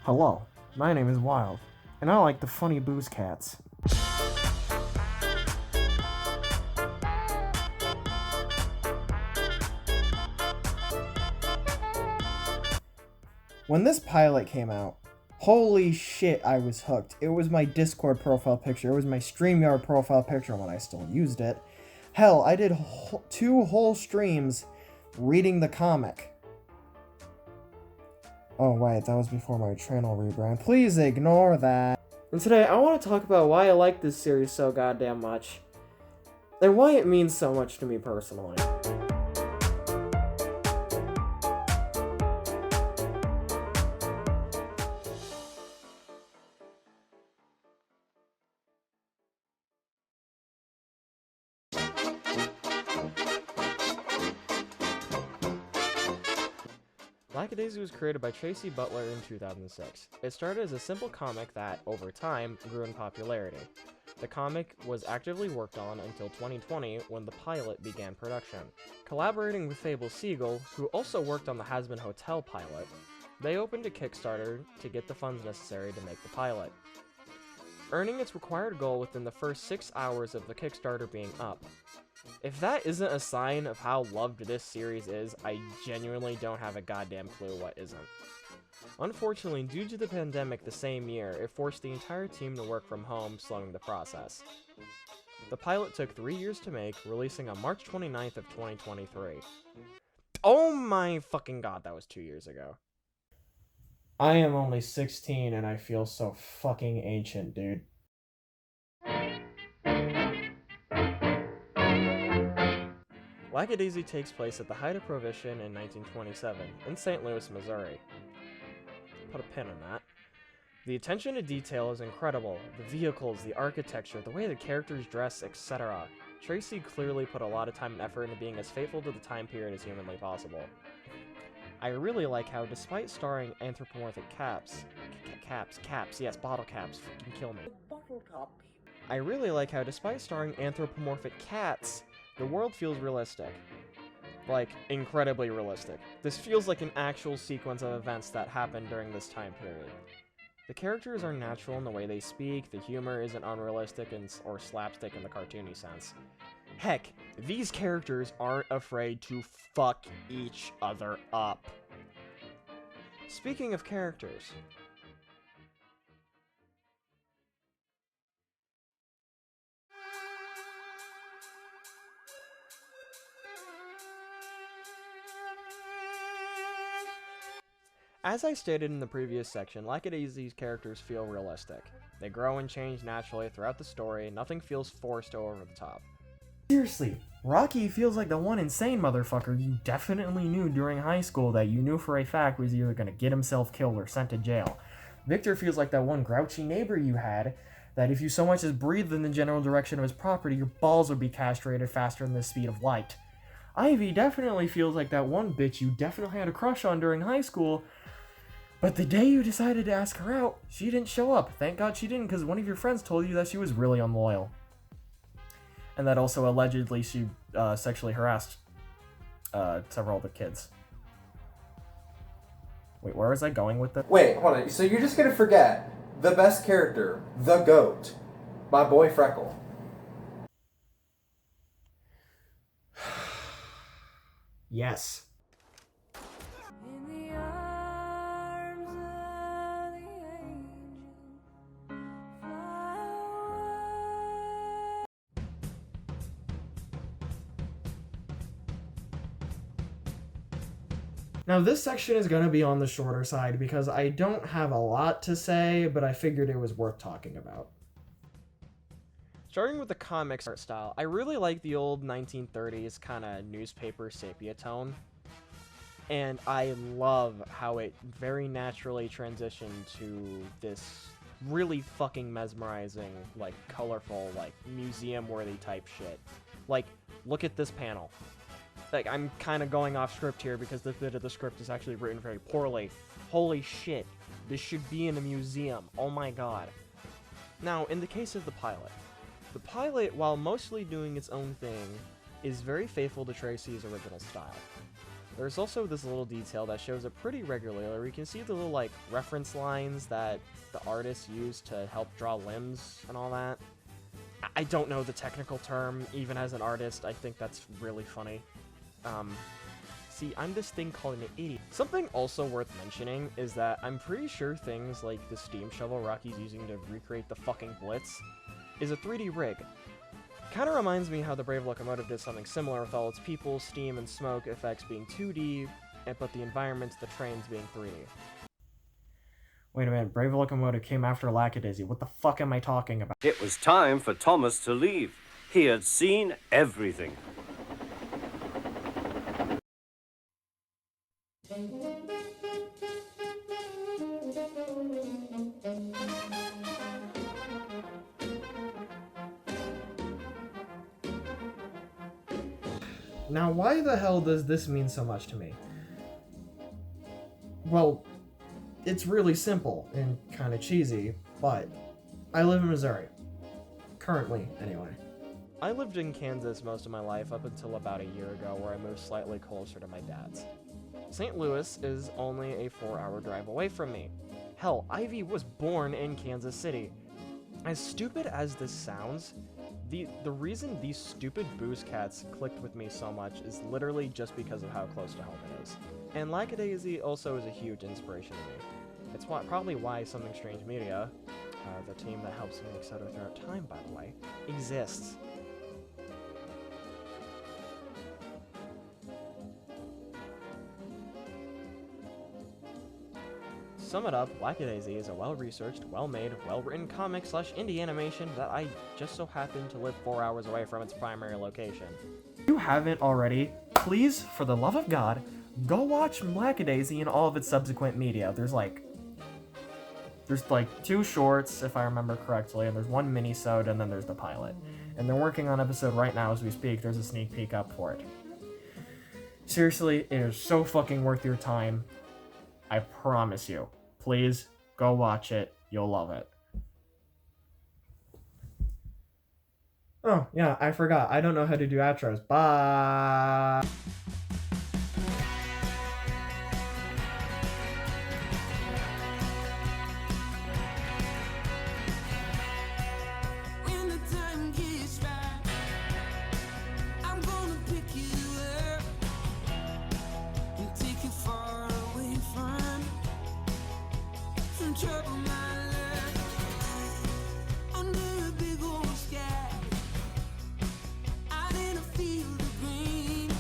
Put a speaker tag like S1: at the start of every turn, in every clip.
S1: Hello, my name is Wild, and I like the funny booze cats. When this pilot came out, holy shit, I was hooked. It was my Discord profile picture. It was my StreamYard profile picture when I still used it. Hell, I did 2 whole streams reading the comic. Oh, wait, that was before my channel rebrand. Please ignore that. And today, I want to talk about why I like this series so goddamn much, and why it means so much to me personally. Lackadaisy was created by Tracy Butler in 2006. It started as a simple comic that, over time, grew in popularity. The comic was actively worked on until 2020 when the pilot began production. Collaborating with Fable Siegel, who also worked on the Hazbin Hotel pilot, they opened a Kickstarter to get the funds necessary to make the pilot, earning its required goal within the first 6 hours of the Kickstarter being up. If that isn't a sign of how loved this series is, I genuinely don't have a goddamn clue what isn't. Unfortunately, due to the pandemic the same year, it forced the entire team to work from home, slowing the process. The pilot took 3 years to make, releasing on March 29th of 2023. Oh my fucking god, that was 2 years ago. I am only 16 and I feel so fucking ancient, dude. Lackadaisy takes place at the height of Prohibition in 1927, in St. Louis, Missouri. Put a pin in that. The attention to detail is incredible. The vehicles, the architecture, the way the characters dress, etc. Tracy clearly put a lot of time and effort into being as faithful to the time period as humanly possible. I really like how, despite starring anthropomorphic caps, yes, bottle caps, fucking kill me. I really like how, despite starring anthropomorphic cats, the world feels realistic. Like, incredibly realistic. This feels like an actual sequence of events that happened during this time period. The characters are natural in the way they speak, the humor isn't unrealistic or slapstick in the cartoony sense. Heck, these characters aren't afraid to fuck each other up. Speaking of characters, as I stated in the previous section, Lackadaisy's characters feel realistic. They grow and change naturally throughout the story, nothing feels forced or over the top. Seriously, Rocky feels like the one insane motherfucker you definitely knew during high school that you knew for a fact was either gonna get himself killed or sent to jail. Victor feels like that one grouchy neighbor you had that if you so much as breathed in the general direction of his property, your balls would be castrated faster than the speed of light. Ivy definitely feels like that one bitch you definitely had a crush on during high school, but the day you decided to ask her out, she didn't show up. Thank God she didn't, because one of your friends told you that she was really unloyal. And that also allegedly she sexually harassed several other kids. Wait, where was I going with that?
S2: Wait, hold on. So you're just gonna forget the best character, the GOAT, my boy Freckle.
S1: Yes. Now this section is going to be on the shorter side because I don't have a lot to say, but I figured it was worth talking about. Starting with the comics art style, I really like the old 1930s kind of newspaper sepia tone. And I love how it very naturally transitioned to this really fucking mesmerizing, like, colorful, like, museum-worthy type shit. Like, look at this panel. Like, I'm kind of going off script here because this bit of the script is actually written very poorly. Holy shit. This should be in a museum. Oh my god. Now, in the case of the pilot, while mostly doing its own thing, is very faithful to Tracy's original style. There's also this little detail that shows up pretty regularly where you can see the little like reference lines that the artists use to help draw limbs and all that. I don't know the technical term, even as an artist. I think that's really funny. See, I'm this thing called an idiot. Something also worth mentioning is that I'm pretty sure things like the steam shovel Rocky's using to recreate the fucking Blitz is a 3D rig. Kinda reminds me how the Brave Locomotive did something similar with all its people, steam, and smoke effects being 2D, but the environments, the trains being 3D. Wait a minute, Brave Locomotive came after Lackadaisy. What the fuck am I talking about?
S3: It was time for Thomas to leave. He had seen everything.
S1: Now, why the hell does this mean so much to me? Well, it's really simple and kind of cheesy, but I live in Missouri. Currently, anyway. I lived in Kansas most of my life up until about a year ago, where I moved slightly closer to my dad's. St. Louis is only a 4-hour drive away from me. Hell, Ivy was born in Kansas City. As stupid as this sounds, the reason these stupid booze cats clicked with me so much is literally just because of how close to home it is. And Lackadaisy also is a huge inspiration to me. It's probably why Something Strange Media, the team that helps me make Soda throughout time, by the way, exists. To sum it up, Lackadaisy is a well-researched, well-made, well-written comic/indie animation that I just so happen to live 4 hours away from its primary location. If you haven't already, please, for the love of God, go watch Lackadaisy and all of its subsequent media. There's like 2 shorts, if I remember correctly, and there's 1 mini-sode, and then there's the pilot. And they're working on episode right now as we speak. There's a sneak peek up for it. Seriously, it is so fucking worth your time. I promise you. Please, go watch it. You'll love it. Oh, yeah, I forgot. I don't know how to do outros. Bye!
S4: Trouble my life under a big old sky, out in a field of green.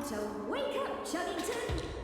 S5: So wake up, Chuggington!